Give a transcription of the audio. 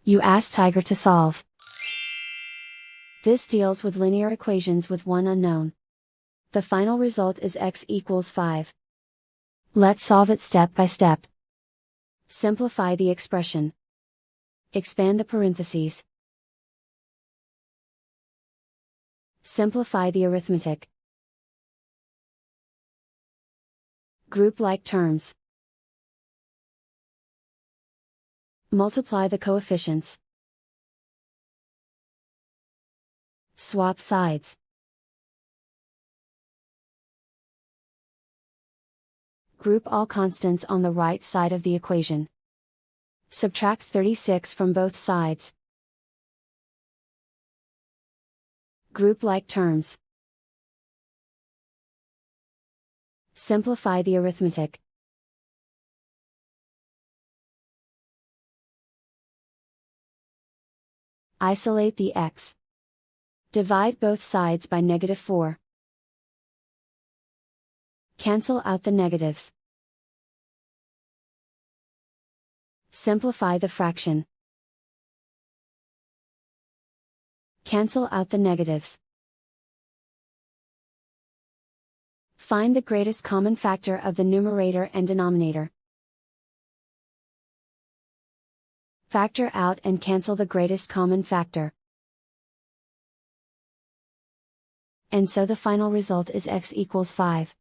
You ask Tiger to solve. This deals with linear equations with one unknown. The final result is x equals 5. Let's solve it step by step. Simplify the expression. Expand the parentheses. Simplify the arithmetic. Group like terms. Multiply the coefficients. Swap sides. Group all constants on the right side of the equation. Subtract 36 from both sides. Group like terms. Simplify the arithmetic. Isolate the x. Divide both sides by -4. Cancel out the negatives. Simplify the fraction. Cancel out the negatives. Find the greatest common factor of the numerator and denominator. Factor out and cancel the greatest common factor. And so the final result is x equals 5.